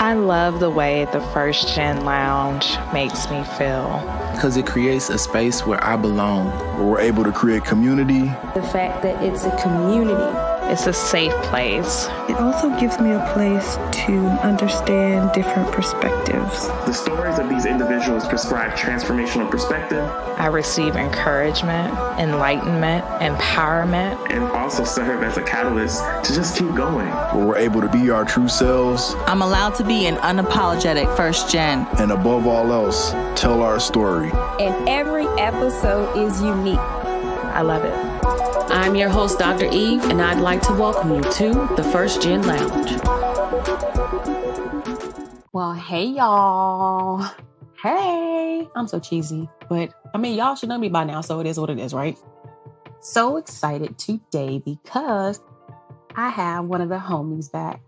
I love the way the First Gen Lounge makes me feel. Because it creates a space where I belong. Where we're able to create community. The fact that it's a community. It's a safe place. It also gives me a place to understand different perspectives. The stories of these individuals prescribe transformational perspective. I receive encouragement, enlightenment, empowerment. And also serve as a catalyst to just keep going. Where we're able to be our true selves. I'm allowed to be an unapologetic first gen. And above all else, tell our story. And every episode is unique. I love it. I'm your host, Dr. Eve, and I'd like to welcome you to the First Gen Lounge. Well, hey, y'all. Hey. I'm so cheesy, but I mean, y'all should know me by now, so it is what it is, right? So excited today because I have one of the homies back.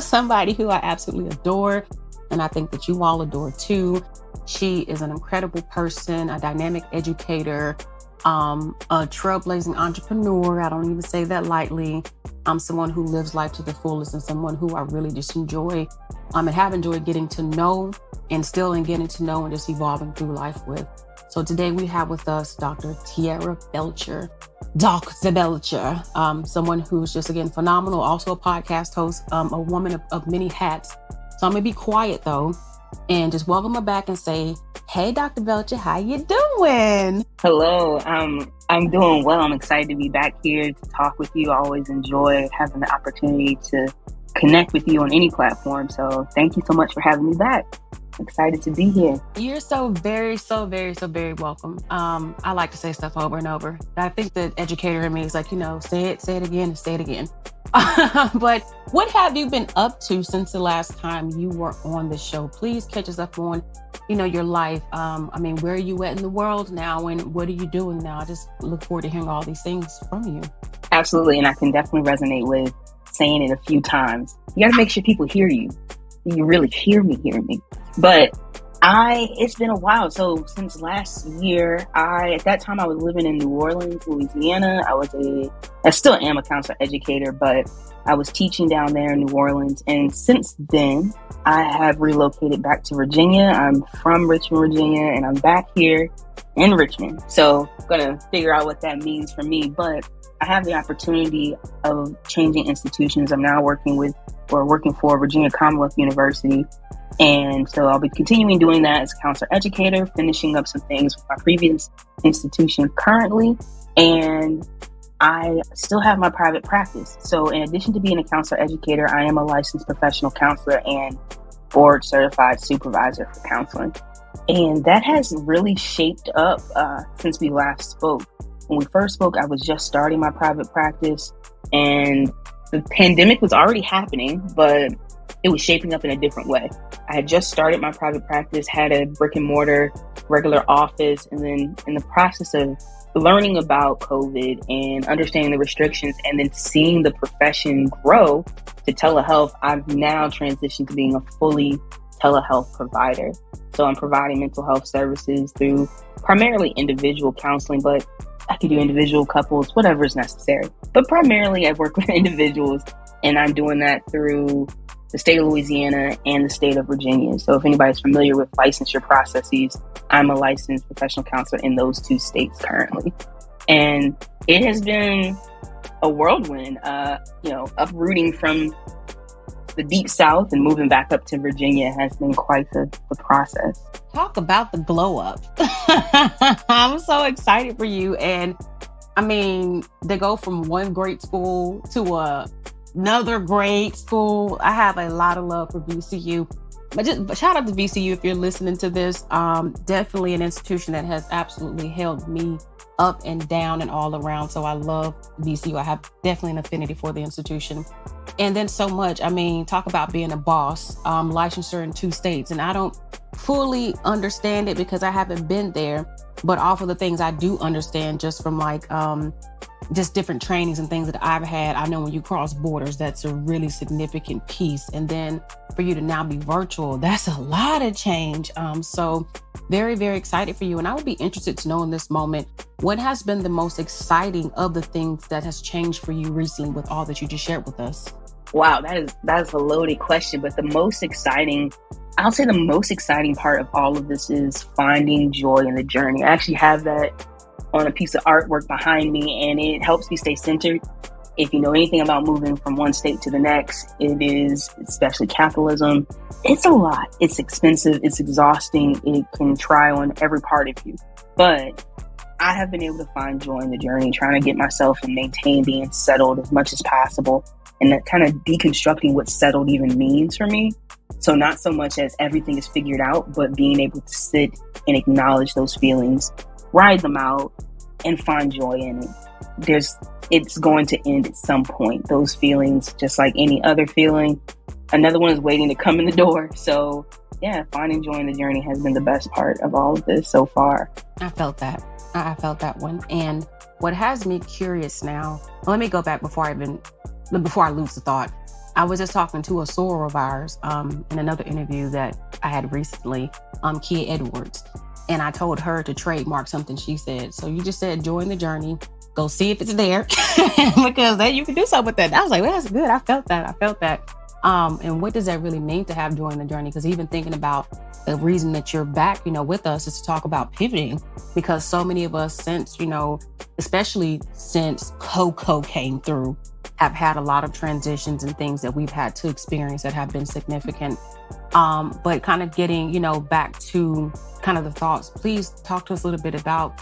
Somebody who I absolutely adore, and I think that you all adore too. She is an incredible person, a dynamic educator, a trailblazing entrepreneur. I don't even say that lightly. I'm someone who lives life to the fullest and someone who I really just enjoy and have enjoyed getting to know and still in getting to know and just evolving through life with. So today we have with us Dr. Tiara Belcher, Dr. Belcher, someone who's just, again, phenomenal, also a podcast host, a woman of many hats. So I'm gonna be quiet though and just welcome her back and say, hey, Dr. Belcher, how you doing? Hello, I'm doing well. I'm excited to be back here to talk with you. I always enjoy having the opportunity to connect with you on any platform. So thank you so much for having me back. I'm excited to be here. You're so very welcome. I like to say stuff over and over. I think the educator in me is like, say it again and say it again. But what have you been up to since the last time you were on the show? Please catch us up on, your life. Where are you at in the world now and what are you doing now? I just look forward to hearing all these things from you. Absolutely. And I can definitely resonate with saying it a few times. You got to make sure people hear you. You really hear me. But it's been a while. So since last year, at that time I was living in New Orleans, Louisiana. I still am a counselor educator, but I was teaching down there in New Orleans. And since then, I have relocated back to Virginia. I'm from Richmond, Virginia, and I'm back here in Richmond. So I'm going to figure out what that means for me. But I have the opportunity of changing institutions. I'm now working for Virginia Commonwealth University. And so I'll be continuing doing that as a counselor educator, finishing up some things with my previous institution currently. And I still have my private practice. So in addition to being a counselor educator, I am a licensed professional counselor and board certified supervisor for counseling. And that has really shaped up since we last spoke. When we first spoke, I was just starting my private practice and the pandemic was already happening, but it was shaping up in a different way. I had just started my private practice, had a brick and mortar regular office, and then in the process of learning about COVID and understanding the restrictions and then seeing the profession grow to telehealth, I've now transitioned to being a fully telehealth provider. So I'm providing mental health services through primarily individual counseling, but I can do individual, couples, whatever is necessary. But primarily I work with individuals, and I'm doing that through the state of Louisiana and the state of Virginia. So if anybody's familiar with licensure processes, I'm a licensed professional counselor in those two states currently. And it has been a whirlwind, uprooting from the deep South and moving back up to Virginia has been quite the process. Talk about the glow up. I'm so excited for you. And they go from one great school to another great school. I have a lot of love for VCU. But shout out to VCU if you're listening to this. Definitely an institution that has absolutely held me up and down and all around. So I love VCU. I have definitely an affinity for the institution. And then so much, talk about being a boss, licensure in 2 states. And I don't fully understand it because I haven't been there, but off of the things I do understand just from just different trainings and things that I've had, I know when you cross borders, that's a really significant piece. And then for you to now be virtual, that's a lot of change. So very, very excited for you. And I would be interested to know in this moment, what has been the most exciting of the things that has changed for you recently with all that you just shared with us? Wow, that's a loaded question, but I'll say the most exciting part of all of this is finding joy in the journey. I actually have that on a piece of artwork behind me, and it helps me stay centered. If you know anything about moving from one state to the next, it is, especially capitalism, it's a lot. It's expensive, it's exhausting, it can try on every part of you. But I have been able to find joy in the journey, trying to get myself and maintain being settled as much as possible, and that kind of deconstructing what settled even means for me. So not so much as everything is figured out, but being able to sit and acknowledge those feelings, ride them out, and find joy in it. It's going to end at some point. Those feelings, just like any other feeling, another one is waiting to come in the door. So yeah, finding joy in the journey has been the best part of all of this so far. I felt that. I felt that one. And what has me curious now, let me go back before I lose the thought. I was just talking to a soror of ours in another interview that I had recently, Kia Edwards. And I told her to trademark something she said. So you just said join the journey, go see if it's there, because then you can do something with that. I was like, well, that's good. I felt that. And what does that really mean to have joy in the journey? Because even thinking about the reason that you're back, with us is to talk about pivoting, because so many of us since, especially since Coco came through, have had a lot of transitions and things that we've had to experience that have been significant. But kind of getting, back to kind of the thoughts, please talk to us a little bit about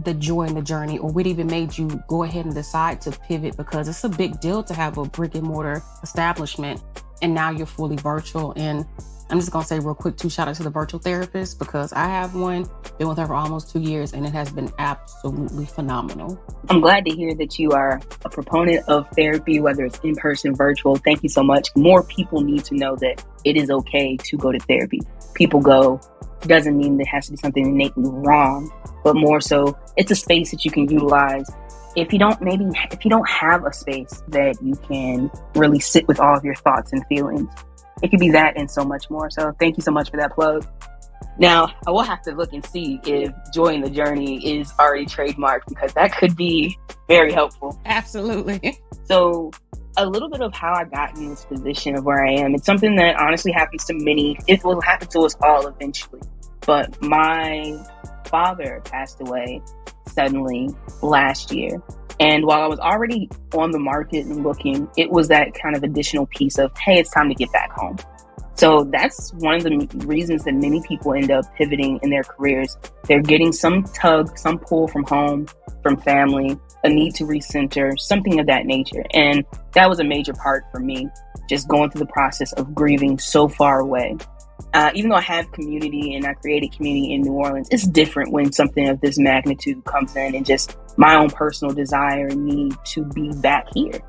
the joy in the journey, or what even made you go ahead and decide to pivot, because it's a big deal to have a brick and mortar establishment and now you're fully virtual. And I'm just going to say real quick, too, shout out to the virtual therapist, because I have one, been with her for almost 2 years, and it has been absolutely phenomenal. I'm glad to hear that you are a proponent of therapy, whether it's in person, virtual. Thank you so much. More people need to know that it is okay to go to therapy. People go, doesn't mean there has to be something innately wrong, but more so it's a space that you can utilize. If you don't have a space that you can really sit with all of your thoughts and feelings, it could be that and so much more. So thank you so much for that plug. Now, I will have to look and see if joy in the journey is already trademarked, because that could be very helpful. Absolutely. So a little bit of how I got in this position of where I am. It's something that honestly happens to many. It will happen to us all eventually. But my father passed away suddenly last year. And while I was already on the market and looking, it was that kind of additional piece of, hey, it's time to get back home. So that's one of the reasons that many people end up pivoting in their careers. They're getting some tug, some pull from home, from family, a need to recenter, something of that nature. And that was a major part for me, just going through the process of grieving so far away. Even though I have community and I created community in New Orleans, it's different when something of this magnitude comes in, and just my own personal desire and need to be back here,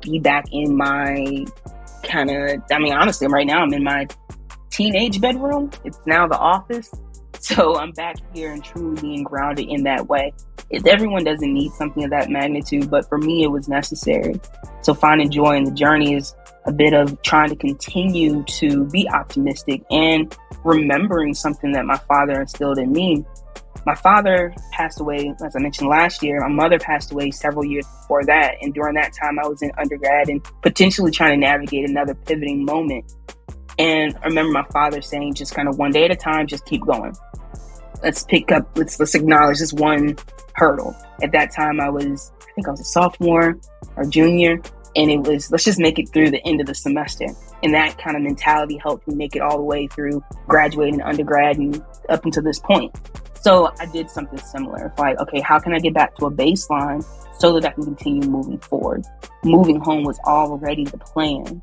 be back in my honestly, right now I'm in my teenage bedroom. It's now the office. So I'm back here and truly being grounded in that way. Everyone doesn't need something of that magnitude, but for me, it was necessary. So finding joy in the journey is a bit of trying to continue to be optimistic and remembering something that my father instilled in me. My father passed away, as I mentioned, last year. My mother passed away several years before that. And during that time, I was in undergrad and potentially trying to navigate another pivoting moment. And I remember my father saying, just kind of one day at a time, just keep going. Let's acknowledge this one hurdle. At that time, I think I was a sophomore or junior. And it was, let's just make it through the end of the semester. And that kind of mentality helped me make it all the way through graduating undergrad and up until this point. So I did something similar. It's like, okay, how can I get back to a baseline so that I can continue moving forward? Moving home was already the plan,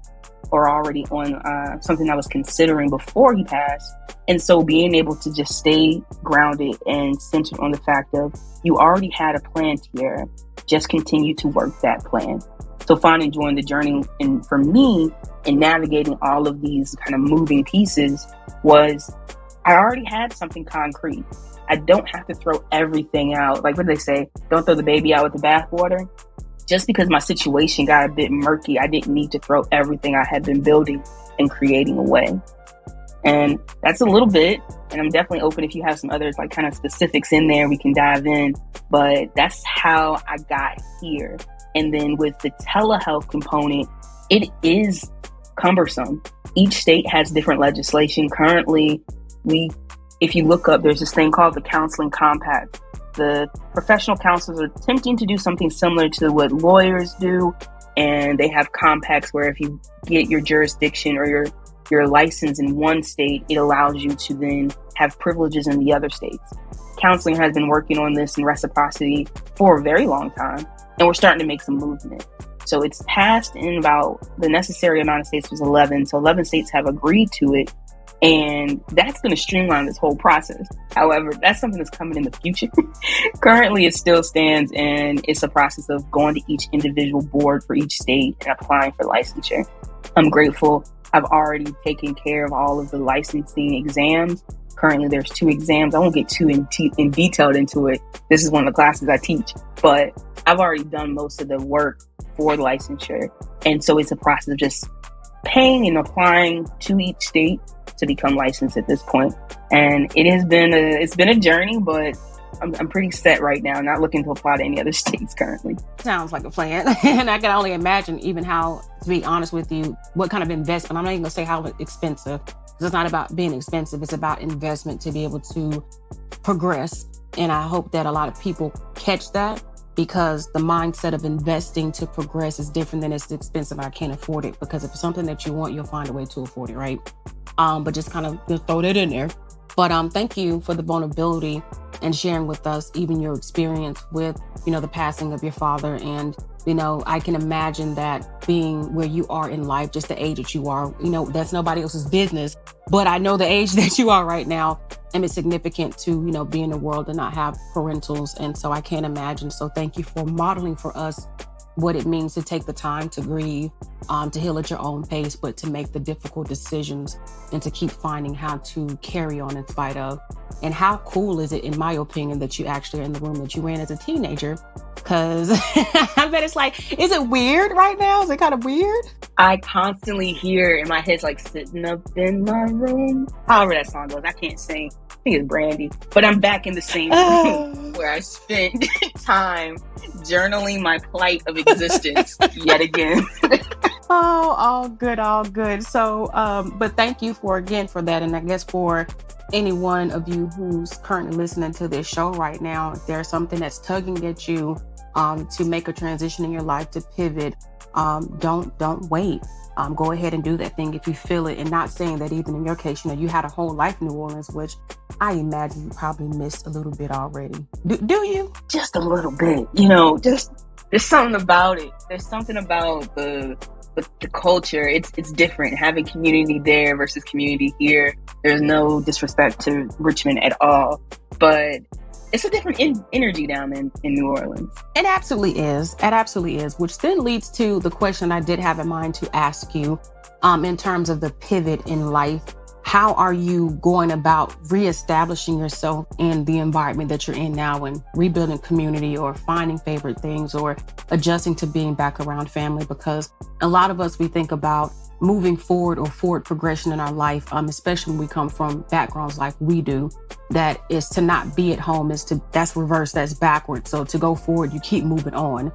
or already on something I was considering before he passed. And so being able to just stay grounded and centered on the fact of, you already had a plan, Tiara, just continue to work that plan. So finding joy in the journey, and for me, in navigating all of these kind of moving pieces, was I already had something concrete. I don't have to throw everything out. Like what they say, don't throw the baby out with the bathwater. Just because my situation got a bit murky, I didn't need to throw everything I had been building and creating away. And that's a little bit, and I'm definitely open if you have some others like kind of specifics in there, we can dive in. But that's how I got here. And then with the telehealth component, it is cumbersome. Each state has different legislation. Currently, if you look up, there's this thing called the Counseling Compact. The professional counselors are attempting to do something similar to what lawyers do, and they have compacts where if you get your jurisdiction or your license in one state, it allows you to then have privileges in the other states. Counseling has been working on this in reciprocity for a very long time, and we're starting to make some movement. So it's passed in about the necessary amount of states was 11. So 11 states have agreed to it. And that's going to streamline this whole process. However, that's something that's coming in the future. Currently, it still stands, and it's a process of going to each individual board for each state and applying for licensure. I'm grateful. I've already taken care of all of the licensing exams. Currently, there's 2 exams. I won't get too in detailed into it. This is one of the classes I teach, but I've already done most of the work for licensure. And so it's a process of just paying and applying to each state to become licensed at this point. And it's been a journey, but I'm pretty set right now, not looking to apply to any other states currently. Sounds like a plan. And I can only imagine even how, to be honest with you, what kind of investment. I'm not even gonna say how expensive. It's not about being expensive. It's about investment to be able to progress. And I hope that a lot of people catch that, because the mindset of investing to progress is different than it's expensive. I can't afford it. Because if it's something that you want, you'll find a way to afford it, right? But just kind of just throw that in there. But thank you for the vulnerability and sharing with us even your experience with, the passing of your father. And, I can imagine that being where you are in life, just the age that you are, that's nobody else's business. But I know the age that you are right now, and it's significant to, be in the world and not have parentals. And so I can't imagine. So thank you for modeling for us what it means to take the time to grieve, to heal at your own pace, but to make the difficult decisions and to keep finding how to carry on in spite of. And how cool is it, in my opinion, that you actually are in the room that you ran as a teenager? Because I bet it's like, is it weird right now? Is it kind of weird? I constantly hear in my head, like, sitting up in my room. However that song goes, I can't sing. I think it's Brandy. But I'm back in the same room where I spent time journaling my plight of existence yet again. Oh, all good. So, but thank you for that. And I guess for any one of you who's currently listening to this show right now, if there's something that's tugging at you to make a transition in your life, to pivot, don't wait. Go ahead and do that thing if you feel it. And not saying that even in your case, you had a whole life in New Orleans, which I imagine you probably missed a little bit already. Do you? Just a little bit, just there's something about it. There's something about the culture. It's different, having community there versus community here. There's no disrespect to Richmond at all, but it's a different energy down in New Orleans. It absolutely is, which then leads to the question I did have in mind to ask you, in terms of the pivot in life. How are you going about reestablishing yourself in the environment that you're in now, and rebuilding community, or finding favorite things, or adjusting to being back around family? Because a lot of us, we think about moving forward or forward progression in our life, especially when we come from backgrounds like we do, that is to not be at home, that's reverse, that's backwards. So to go forward, you keep moving on.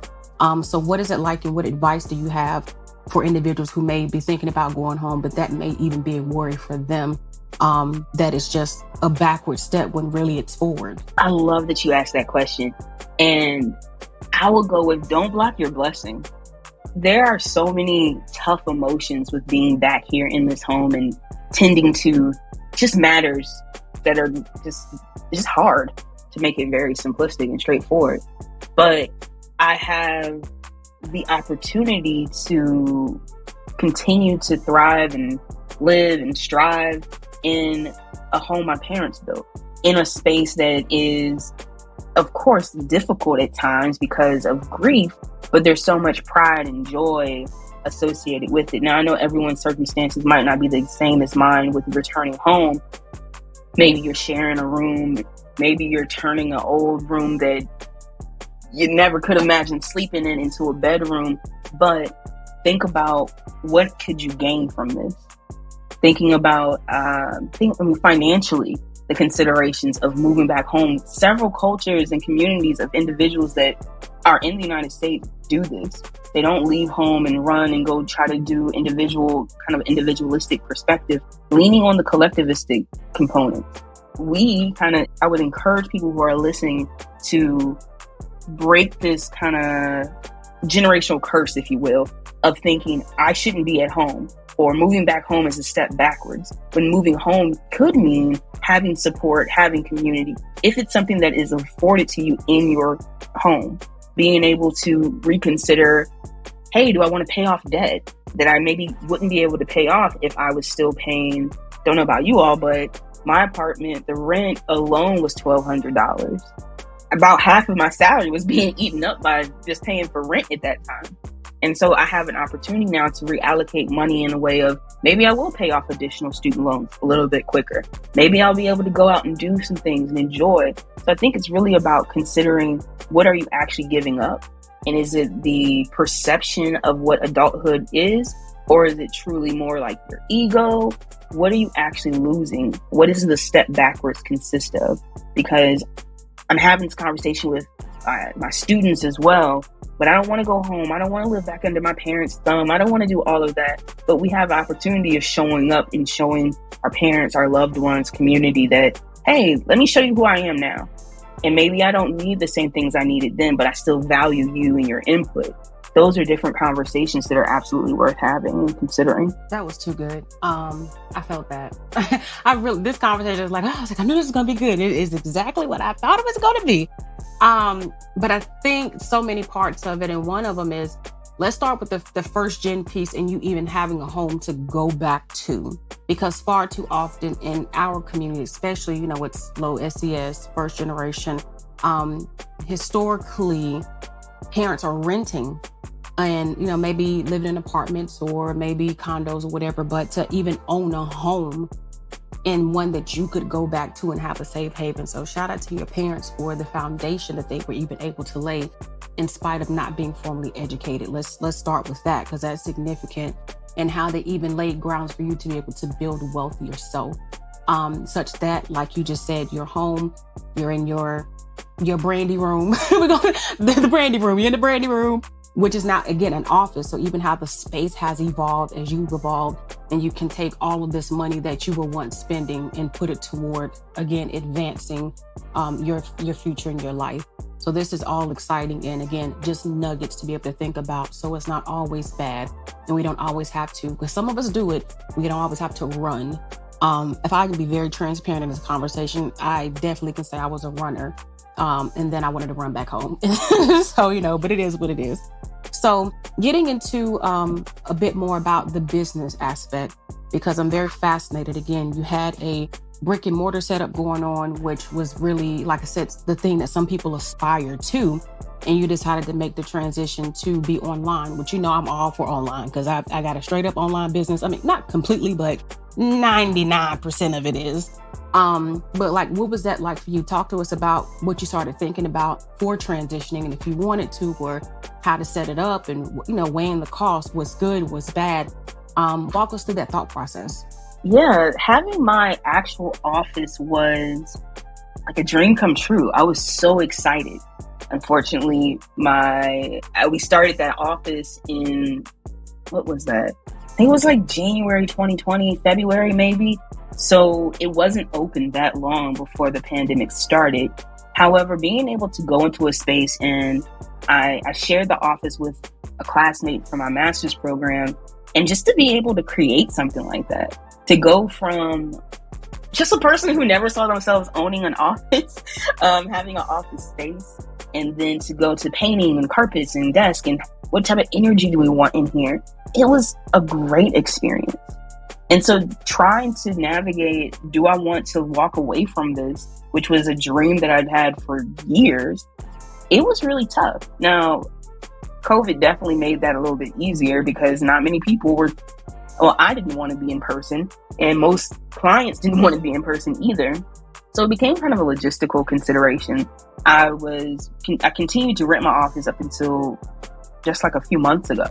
So what is it like, and what advice do you have for individuals who may be thinking about going home, but that may even be a worry for them, that is just a backward step when really it's forward? I love that you asked that question. And I will go with, don't block your blessing. There are so many tough emotions with being back here in this home and tending to just matters that are just hard, to make it very simplistic and straightforward. But I have the opportunity to continue to thrive and live and strive in a home my parents built, in a space that is, of course, difficult at times because of grief, but there's so much pride and joy associated with it. Now, I know everyone's circumstances might not be the same as mine with returning home. Maybe you're sharing a room. Maybe you're turning an old room that you never could imagine sleeping in into a bedroom. But think about, what could you gain from this? Thinking about, financially, the considerations of moving back home. Several cultures and communities of individuals that are in the United States do this. They don't leave home and run and go try to do individualistic perspective, leaning on the collectivistic component. I would encourage people who are listening to break this kind of generational curse, if you will, of thinking I shouldn't be at home, or moving back home is a step backwards, when moving home could mean having support, having community. If it's something that is afforded to you in your home, being able to reconsider, hey, do I want to pay off debt that I maybe wouldn't be able to pay off if I was still paying, don't know about you all, but my apartment, the rent alone was $1,200. About half of my salary was being eaten up by just paying for rent at that time. And so I have an opportunity now to reallocate money in a way of maybe I will pay off additional student loans a little bit quicker. Maybe I'll be able to go out and do some things and enjoy. So I think it's really about considering, what are you actually giving up? And is it the perception of what adulthood is? Or is it truly more like your ego? What are you actually losing? What does the step backwards consist of? Because I'm having this conversation with my students as well, but I don't want to go home. I don't want to live back under my parents' thumb. I don't want to do all of that. But we have the opportunity of showing up and showing our parents, our loved ones, community that, hey, let me show you who I am now. And maybe I don't need the same things I needed then, but I still value you and your input. Those are different conversations that are absolutely worth having and considering. That was too good. I felt that. This conversation was like, I knew this was going to be good. It is exactly what I thought it was going to be. But I think so many parts of it, and one of them is, let's start with the first gen piece and you even having a home to go back to. Because far too often in our community, especially, it's low SES, first generation, historically, parents are renting and, maybe living in apartments or maybe condos or whatever, but to even own a home and one that you could go back to and have a safe haven. So shout out to your parents for the foundation that they were even able to lay in spite of not being formally educated. Let's start with that, because that's significant, and how they even laid grounds for you to be able to build wealth yourself. Such that, like you just said, your home, you're in your brandy room. We're going the brandy room. You're in the brandy room, which is now, again, an office. So even how the space has evolved as you've evolved, and you can take all of this money that you were once spending and put it toward, again, advancing your future in your life. So this is all exciting, and again, just nuggets to be able to think about. So it's not always bad, and we don't always have to, because some of us do it. We don't always have to run. If I can be very transparent in this conversation, I definitely can say I was a runner. And then I wanted to run back home. So, but it is what it is. So getting into a bit more about the business aspect, because I'm very fascinated. Again, you had a brick and mortar setup going on, which was really, like I said, the thing that some people aspire to. And you decided to make the transition to be online, which, I'm all for online, because I got a straight up online business. I mean, not completely, but 99% of it is. But what was that like for you? Talk to us about what you started thinking about for transitioning, and if you wanted to, or how to set it up, and, weighing the cost, what's good, what's bad. Walk us through that thought process. Yeah, having my actual office was like a dream come true. I was so excited. Unfortunately, we started that office in, what was that? I think it was like January 2020, February maybe. So it wasn't open that long before the pandemic started. However, being able to go into a space, and I shared the office with a classmate from my master's program, and just to be able to create something like that, to go from just a person who never saw themselves owning an office, having an office space, and then to go to painting and carpets and desk and what type of energy do we want in here? It was a great experience. And so trying to navigate, do I want to walk away from this, which was a dream that I'd had for years? It was really tough. Now, COVID definitely made that a little bit easier, because not many people I didn't want to be in person, and most clients didn't want to be in person either. So it became kind of a logistical consideration. I continued to rent my office up until just like a few months ago.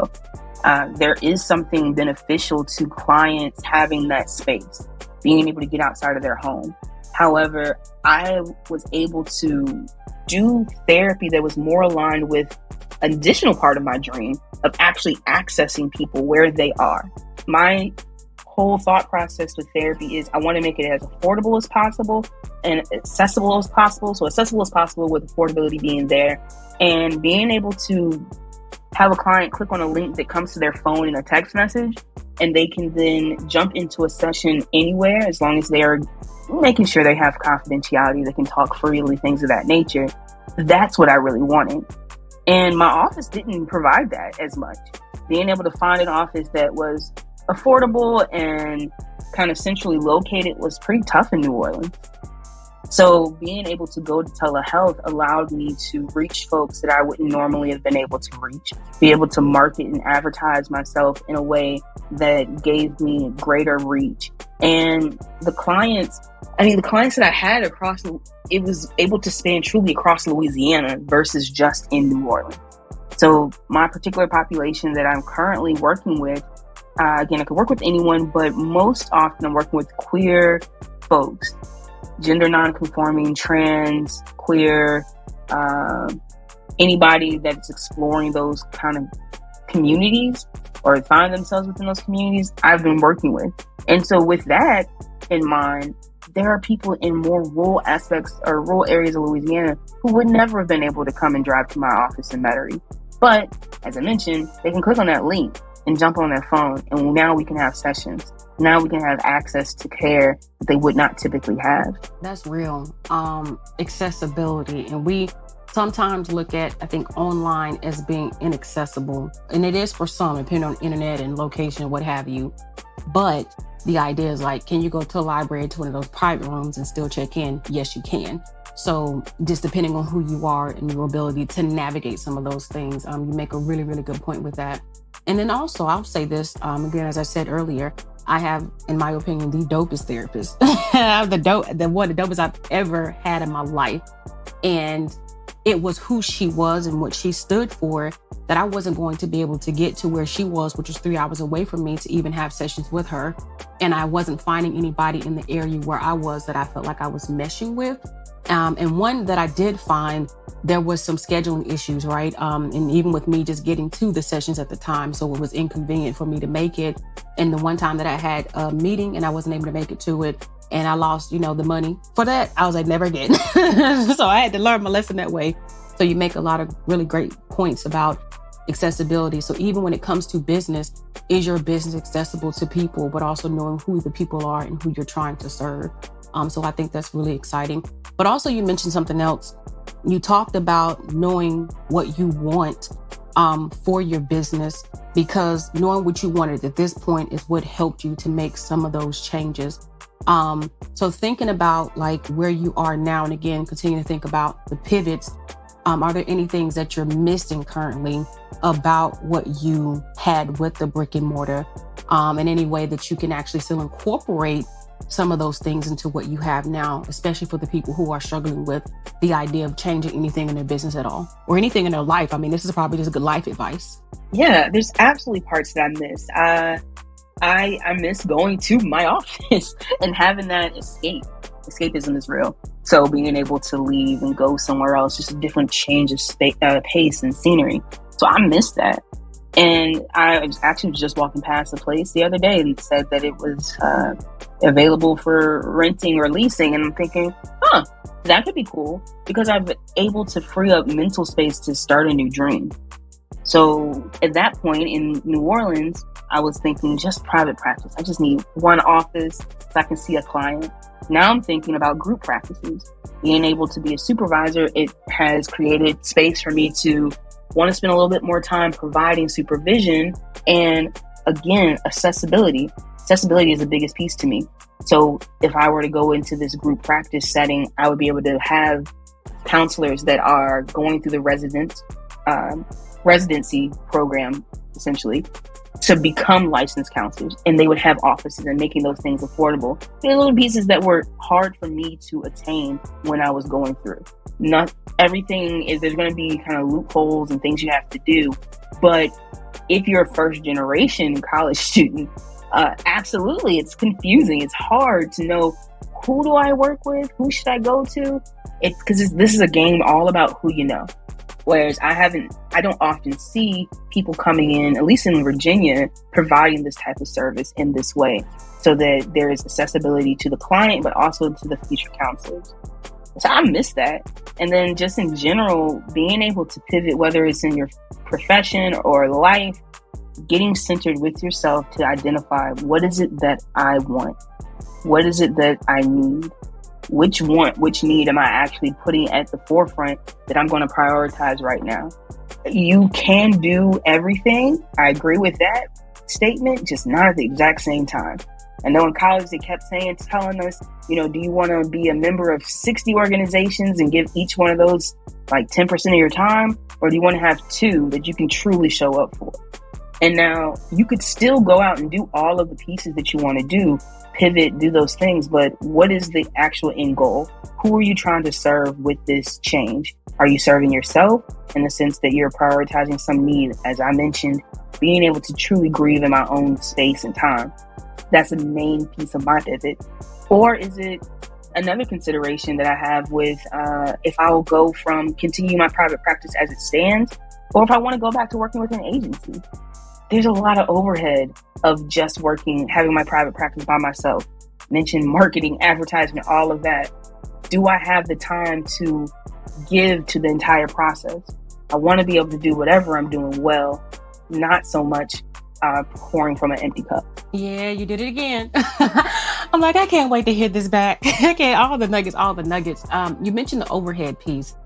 There is something beneficial to clients having that space, being able to get outside of their home. However, I was able to do therapy that was more aligned with additional part of my dream of actually accessing people where they are. My whole thought process with therapy is I want to make it as affordable as possible and accessible as possible. So accessible as possible with affordability being there, and being able to have a client click on a link that comes to their phone in a text message, and they can then jump into a session anywhere as long as they are making sure they have confidentiality, they can talk freely, things of that nature. That's what I really wanted. And my office didn't provide that as much. Being able to find an office that was affordable and kind of centrally located was pretty tough in New Orleans. So being able to go to telehealth allowed me to reach folks that I wouldn't normally have been able to reach, be able to market and advertise myself in a way that gave me greater reach. And the clients that I had it was able to span truly across Louisiana versus just in New Orleans. So my particular population that I'm currently working with, again, I could work with anyone, but most often I'm working with queer folks, gender non-conforming, trans, queer, anybody that's exploring those kind of communities or find themselves within those communities I've been working with. And so with that in mind, there are people in more rural aspects or rural areas of Louisiana who would never have been able to come and drive to my office in Metairie. But as I mentioned, they can click on that link and jump on their phone, and now we can have sessions. Now we can have access to care that they would not typically have. That's real. Accessibility. And we sometimes look at, I think, online as being inaccessible. And it is for some, depending on internet and location, what have you. But the idea is like, can you go to a library, to one of those private rooms and still check in? Yes, you can. So just depending on who you are and your ability to navigate some of those things, you make a really, really good point with that. And then also, I'll say this, again, as I said earlier, I have, in my opinion, the dopest therapist. I have the dopest I've ever had in my life. And it was who she was and what she stood for that I wasn't going to be able to get to where she was, which was 3 hours away from me, to even have sessions with her. And I wasn't finding anybody in the area where I was that I felt like I was meshing with. And one that I did find, there was some scheduling issues, right? And even with me just getting to the sessions at the time, so it was inconvenient for me to make it. And the one time that I had a meeting and I wasn't able to make it to it, and I lost, the money for that, I was like, never again. So I had to learn my lesson that way. So you make a lot of really great points about accessibility. So even when it comes to business, is your business accessible to people, but also knowing who the people are and who you're trying to serve. So I think that's really exciting. But also you mentioned something else. You talked about knowing what you want for your business, because knowing what you wanted at this point is what helped you to make some of those changes. So thinking about like where you are now, and again, continue to think about the pivots. Are there any things that you're missing currently about what you had with the brick and mortar, in any way that you can actually still incorporate some of those things into what you have now, especially for the people who are struggling with the idea of changing anything in their business at all, or anything in their life? I mean, this is probably just good life advice. Yeah, there's absolutely parts that I miss. I miss going to my office and having that escape. Escapism is real. So being able to leave and go somewhere else, just a different change of pace and scenery. So I miss that. And I actually was just walking past a place the other day and said that it was available for renting or leasing. And I'm thinking, that could be cool, because I'm able to free up mental space to start a new dream. So at that point in New Orleans, I was thinking just private practice. I just need one office so I can see a client. Now I'm thinking about group practices. Being able to be a supervisor, it has created space for me to want to spend a little bit more time providing supervision. And again, accessibility. Accessibility is the biggest piece to me. So if I were to go into this group practice setting, I would be able to have counselors that are going through the residency program, essentially, to become licensed counselors, and they would have offices and making those things affordable. There are little pieces that were hard for me to attain when I was going through. Not everything is, there's going to be kind of loopholes and things you have to do, but if you're a first generation college student, absolutely, it's confusing. It's hard to know, who do I work with? Who should I go to? Because this is a game all about who you know. Whereas I don't often see people coming in, at least in Virginia, providing this type of service in this way, so that there is accessibility to the client, but also to the future counselors. So I miss that. And then just in general, being able to pivot, whether it's in your profession or life, getting centered with yourself to identify, what is it that I want? What is it that I need? Which need am I actually putting at the forefront that I'm going to prioritize right now? You can do everything. I agree with that statement, just not at the exact same time. I know in college they kept telling us, do you want to be a member of 60 organizations and give each one of those like 10% of your time? Or do you want to have 2 that you can truly show up for? And now you could still go out and do all of the pieces that you want to do, pivot, do those things. But what is the actual end goal? Who are you trying to serve with this change? Are you serving yourself in the sense that you're prioritizing some need? As I mentioned, being able to truly grieve in my own space and time. That's the main piece of my pivot. Or is it another consideration that I have with if I will go from continue my private practice as it stands, or if I want to go back to working with an agency? There's a lot of overhead of just having my private practice by myself. Mention marketing, advertisement, all of that. Do I have the time to give to the entire process? I want to be able to do whatever I'm doing well, not so much pouring from an empty cup. Yeah, you did it again. I'm like, I can't wait to hear this back. Okay, all the nuggets. You mentioned the overhead piece.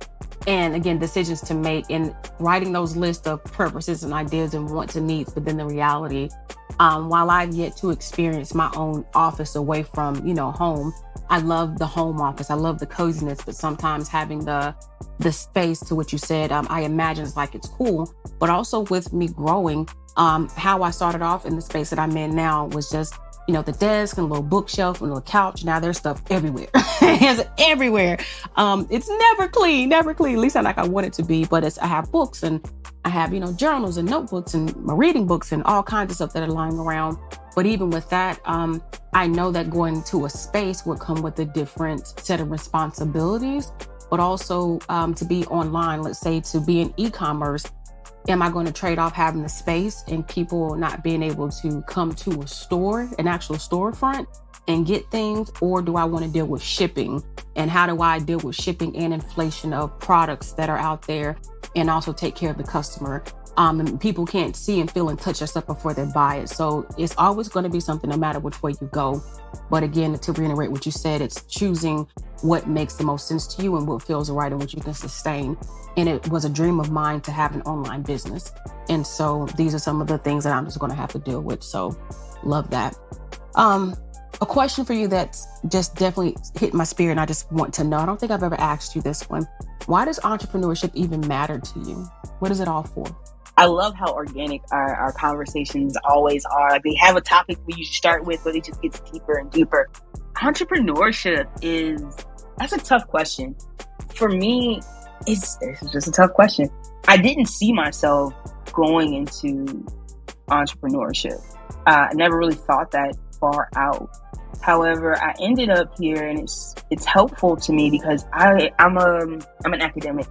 And again, decisions to make and writing those lists of purposes and ideas and wants and needs, but then the reality. While I've yet to experience my own office away from, home, I love the home office. I love the coziness, but sometimes having the space, to what you said, I imagine it's like it's cool, but also with me growing, how I started off in the space that I'm in now was just, the desk and a little bookshelf and a little couch. Now there's stuff everywhere. It's everywhere. It's never clean, at least not like I want it to be, but I have books and I have, journals and notebooks and my reading books and all kinds of stuff that are lying around. But even with that, I know that going to a space would come with a different set of responsibilities, but also to be online, let's say to be in e-commerce, am I going to trade off having the space and people not being able to come to a store, an actual storefront, and get things? Or do I want to deal with shipping? And how do I deal with shipping and inflation of products that are out there and also take care of the customer? And people can't see and feel and touch their stuff before they buy it. So it's always going to be something no matter which way you go. But again, to reiterate what you said, it's choosing what makes the most sense to you and what feels right and what you can sustain. And it was a dream of mine to have an online business. And so these are some of the things that I'm just going to have to deal with. So love that. A question for you that's just definitely hit my spirit, and I just want to know, I don't think I've ever asked you this one. Why does entrepreneurship even matter to you? What is it all for? I love how organic our conversations always are. Like, they have a topic we usually start with, but it just gets deeper and deeper. Entrepreneurship that's a tough question. For me, it's just a tough question. I didn't see myself going into entrepreneurship. I never really thought that far out. However, I ended up here, and it's helpful to me because I'm an academic.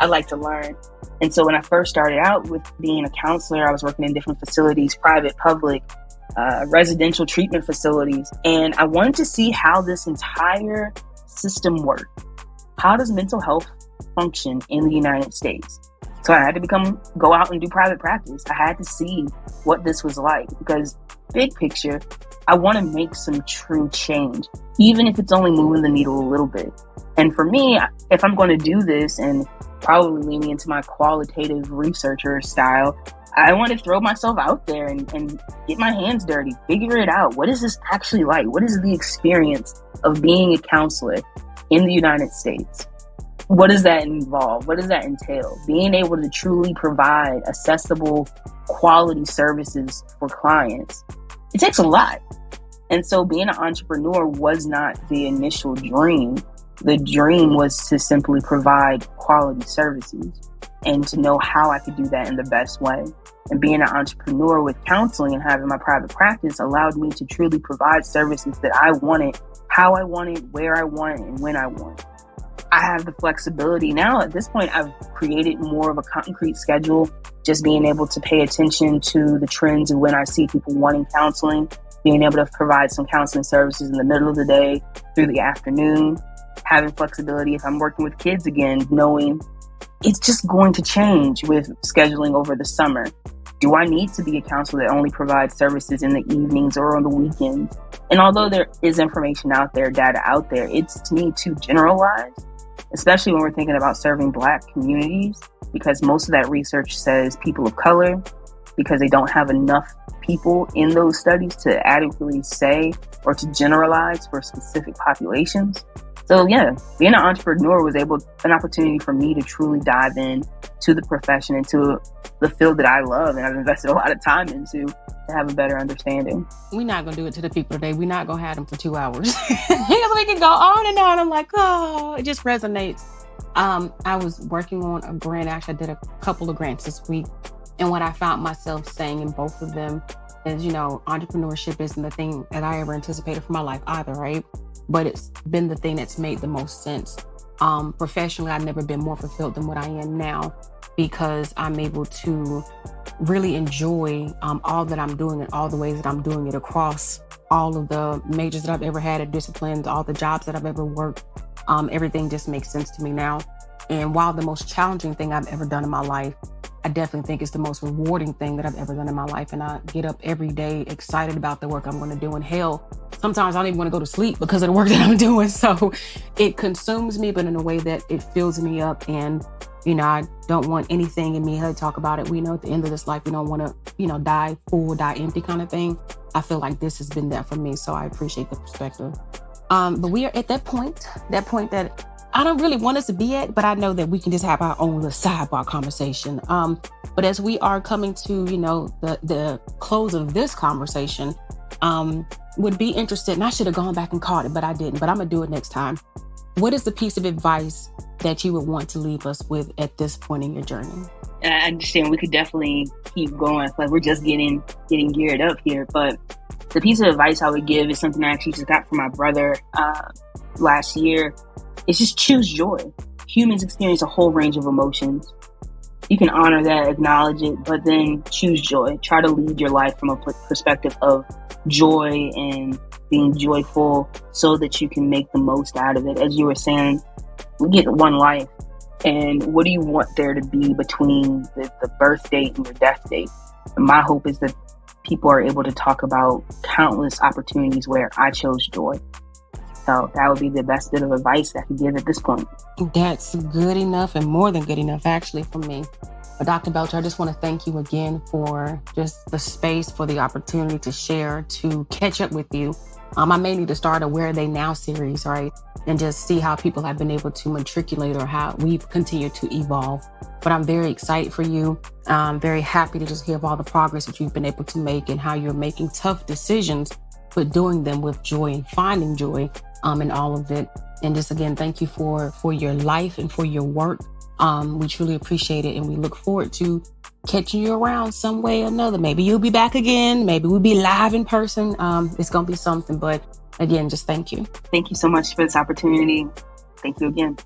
I like to learn. And so when I first started out with being a counselor, I was working in different facilities, private, public, residential treatment facilities. And I wanted to see how this entire system worked. How does mental health function in the United States? So I had to go out and do private practice. I had to see what this was like, because big picture, I want to make some true change, even if it's only moving the needle a little bit. And for me, if I'm going to do this, and probably leaning into my qualitative researcher style, I want to throw myself out there and get my hands dirty, figure it out. What is this actually like? What is the experience of being a counselor in the United States? What does that involve? What does that entail? Being able to truly provide accessible, quality services for clients. It takes a lot. And so being an entrepreneur was not the initial dream. The dream was to simply provide quality services and to know how I could do that in the best way. And being an entrepreneur with counseling and having my private practice allowed me to truly provide services that I wanted, how I wanted, where I wanted, and when I wanted. I have the flexibility. Now at this point, I've created more of a concrete schedule, just being able to pay attention to the trends and when I see people wanting counseling, being able to provide some counseling services in the middle of the day through the afternoon, having flexibility if I'm working with kids again, knowing it's just going to change with scheduling over the summer. Do I need to be a counselor that only provides services in the evenings or on the weekends? And although there is information out there, data out there, it's to me too generalized, especially when we're thinking about serving Black communities, because most of that research says people of color, because they don't have enough people in those studies to adequately say or to generalize for specific populations. So yeah, being an entrepreneur was an opportunity for me to truly dive in to the profession and to the field that I love and I've invested a lot of time into to have a better understanding. We're not going to do it to the people today. We're not going to have them for 2 hours. We can go on and on. I'm like, oh, it just resonates. I was working on a grant. Actually, I did a couple of grants this week. And what I found myself saying in both of them is, entrepreneurship isn't the thing that I ever anticipated for my life either, right? But it's been the thing that's made the most sense. Professionally, I've never been more fulfilled than what I am now, because I'm able to really enjoy all that I'm doing and all the ways that I'm doing it across all of the majors that I've ever had at disciplines, all the jobs that I've ever worked. Everything just makes sense to me now. And while the most challenging thing I've ever done in my life, I definitely think it's the most rewarding thing that I've ever done in my life. And I get up every day excited about the work I'm going to do. And hell, sometimes I don't even want to go to sleep because of the work that I'm doing. So it consumes me, but in a way that it fills me up. And, I don't want anything in me to talk about it. We know at the end of this life, we don't want to, die full, die empty kind of thing. I feel like this has been that for me. So I appreciate the perspective. But we are at that point that I don't really want us to be at, but I know that we can just have our own little sidebar conversation. But as we are coming to, the close of this conversation, would be interested, and I should have gone back and caught it, but I didn't, but I'm gonna do it next time. What is the piece of advice that you would want to leave us with at this point in your journey? I understand we could definitely keep going. Like we're just getting geared up here, but the piece of advice I would give is something I actually just got from my brother last year. It's just choose joy. Humans experience a whole range of emotions. You can honor that, acknowledge it, but then choose joy. Try to lead your life from a perspective of joy and being joyful so that you can make the most out of it. As you were saying, we get one life. And what do you want there to be between the birth date and your death date? And my hope is that people are able to talk about countless opportunities where I chose joy. So that would be the best bit of advice I could give at this point. That's good enough, and more than good enough, actually, for me. But Dr. Belcher, I just want to thank you again for just the space, for the opportunity to share, to catch up with you. I may need to start a Where Are They Now series, right? And just see how people have been able to matriculate or how we've continued to evolve. But I'm very excited for you. I'm very happy to just hear of all the progress that you've been able to make and how you're making tough decisions, but doing them with joy and finding joy in all of it. And just again, thank you for your life and for your work. We truly appreciate it, and we look forward to catching you around some way or another. Maybe you'll be back again. Maybe we'll be live in person. It's going to be something. But again, just thank you. Thank you so much for this opportunity. Thank you again.